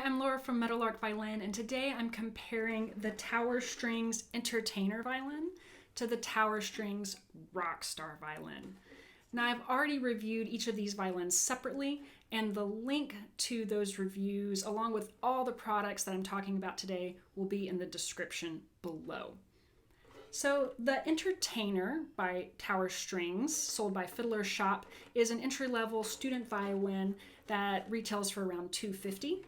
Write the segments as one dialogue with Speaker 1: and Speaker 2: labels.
Speaker 1: I'm Laura from Meadowlark Violin, and today I'm comparing the Tower Strings Entertainer Violin to the Tower Strings Rockstar Violin. Now, I've already reviewed each of these violins separately, and the link to those reviews, along with all the products that I'm talking about today, will be in the description below. So the Entertainer by Tower Strings, sold by Fiddler's Shop, is an entry-level student violin that retails for around $250.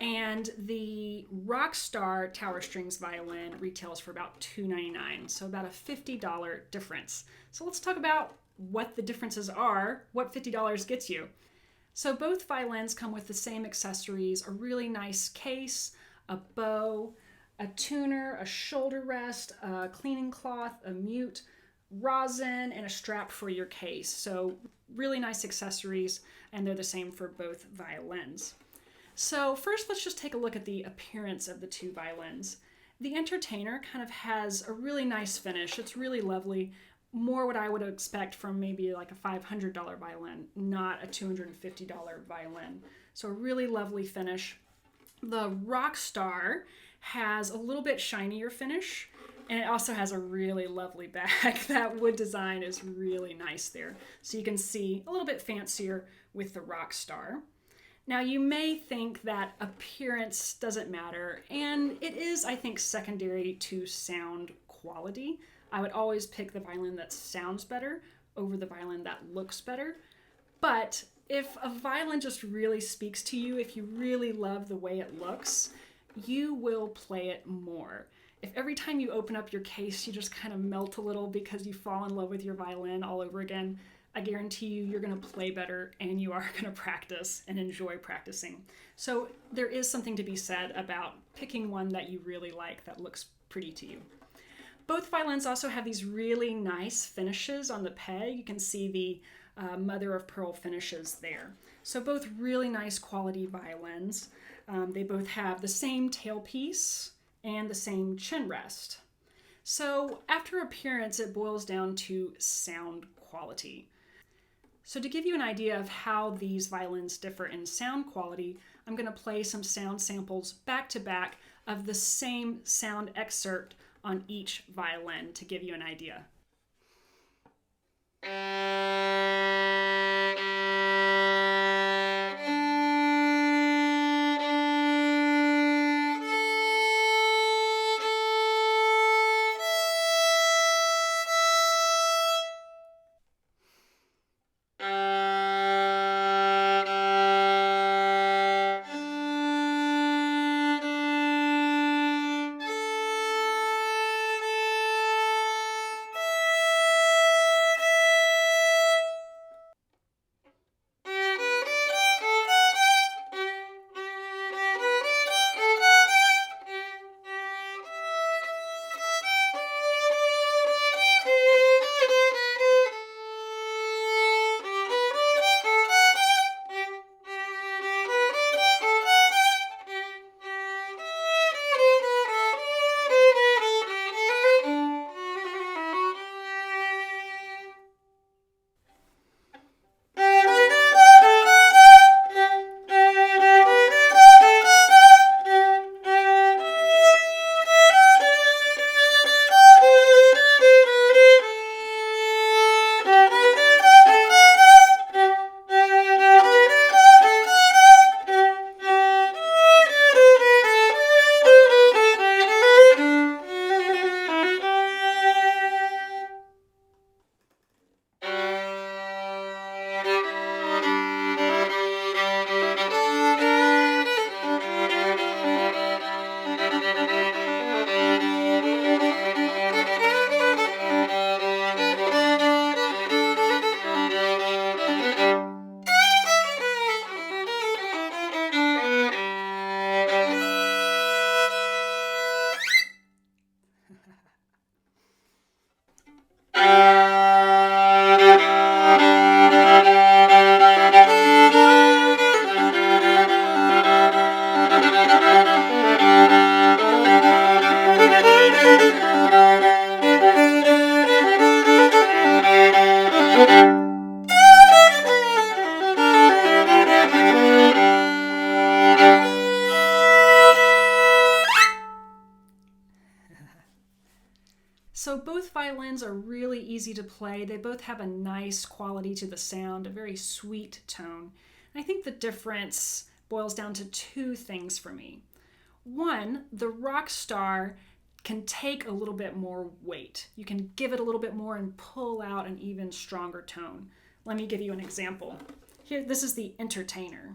Speaker 1: And the Rockstar Tower Strings violin retails for about $299, so about a $50 difference. So let's talk about what the differences are, what $50 gets you. So both violins come with the same accessories: a really nice case, a bow, a tuner, a shoulder rest, a cleaning cloth, a mute, rosin, and a strap for your case. So really nice accessories, and they're the same for both violins. So first, let's just take a look at the appearance of the two violins. The Entertainer kind of has a really nice finish. It's really lovely. More what I would expect from maybe like a $500 violin, not a $250 violin. So a really lovely finish. The Rockstar has a little bit shinier finish, and it also has a really lovely back. That wood design is really nice there. So you can see a little bit fancier with the Rockstar. Now, you may think that appearance doesn't matter, and it is, I think, secondary to sound quality. I would always pick the violin that sounds better over the violin that looks better. But if a violin just really speaks to you, if you really love the way it looks, you will play it more. If every time you open up your case, you just kind of melt a little because you fall in love with your violin all over again, I guarantee you're going to play better, and you are going to practice and enjoy practicing. So there is something to be said about picking one that you really like that looks pretty to you. Both violins also have these really nice finishes on the peg. You can see the mother of pearl finishes there. So both really nice quality violins. They both have the same tailpiece and the same chin rest. So after appearance, it boils down to sound quality. So to give you an idea of how these violins differ in sound quality, I'm going to play some sound samples back to back of the same sound excerpt on each violin to give you an idea. So both violins are really easy to play. They both have a nice quality to the sound, a very sweet tone. And I think the difference boils down to two things for me. One, the Rockstar can take a little bit more weight. You can give it a little bit more and pull out an even stronger tone. Let me give you an example. Here, this is the Entertainer.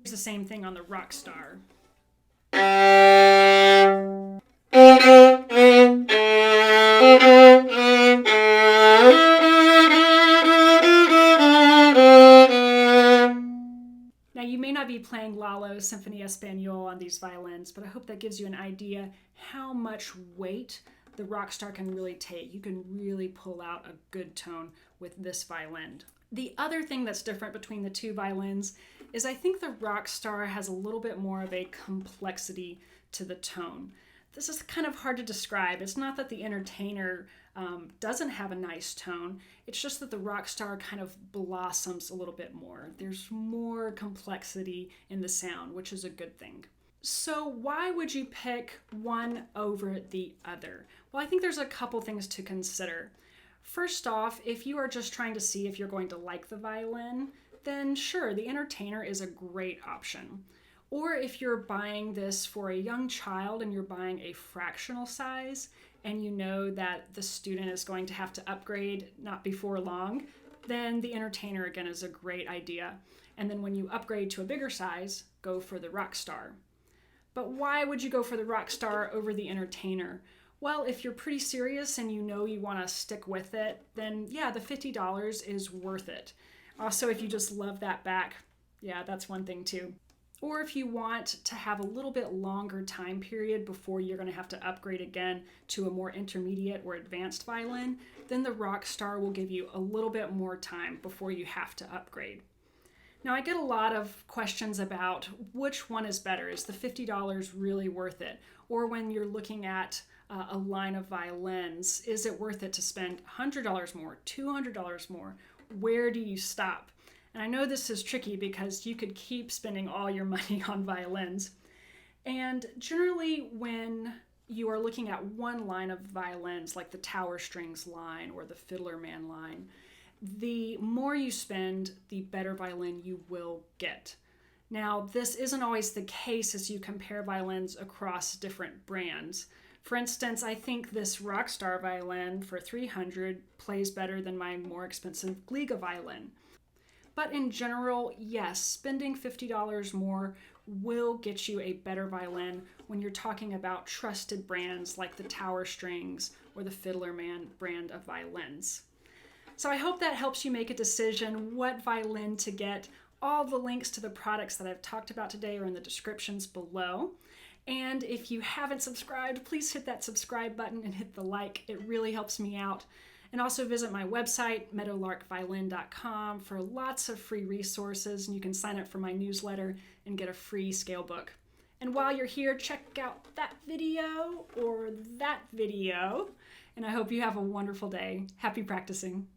Speaker 1: It's the same thing on the Rockstar. Now, you may not be playing Lalo's Symphony Espagnole on these violins, but I hope that gives you an idea how much weight the Rockstar can really take. You can really pull out a good tone with this violin. The other thing that's different between the two violins is I think the Rockstar has a little bit more of a complexity to the tone. This is kind of hard to describe. It's not that the Entertainer doesn't have a nice tone. It's just that the Rockstar kind of blossoms a little bit more. There's more complexity in the sound, which is a good thing. So why would you pick one over the other? Well, I think there's a couple things to consider. First off, if you are just trying to see if you're going to like the violin, then sure, the Entertainer is a great option. Or if you're buying this for a young child and you're buying a fractional size and you know that the student is going to have to upgrade not before long, then the Entertainer again is a great idea. And then when you upgrade to a bigger size, go for the Rockstar. But why would you go for the Rockstar over the Entertainer? Well, if you're pretty serious and you know you want to stick with it, then yeah, the $50 is worth it. Also, if you just love that back, yeah, that's one thing too. Or if you want to have a little bit longer time period before you're going to have to upgrade again to a more intermediate or advanced violin, then the Rockstar will give you a little bit more time before you have to upgrade. Now, I get a lot of questions about which one is better. Is the $50 really worth it? Or when you're looking at a line of violins, is it worth it to spend $100 more, $200 more? Where do you stop? And I know this is tricky because you could keep spending all your money on violins. And generally when you are looking at one line of violins, like the Tower Strings line or the Fiddler Man line, the more you spend, the better violin you will get. Now, this isn't always the case as you compare violins across different brands. For instance, I think this Rockstar violin for $300 plays better than my more expensive Gliga violin. But in general, yes, spending $50 more will get you a better violin when you're talking about trusted brands like the Tower Strings or the Fiddler Man brand of violins. So I hope that helps you make a decision what violin to get. All the links to the products that I've talked about today are in the descriptions below. And if you haven't subscribed, please hit that subscribe button and hit the like. It really helps me out. And also visit my website, meadowlarkviolin.com, for lots of free resources, and you can sign up for my newsletter and get a free scale book. And while you're here, check out that video or that video, and I hope you have a wonderful day. Happy practicing.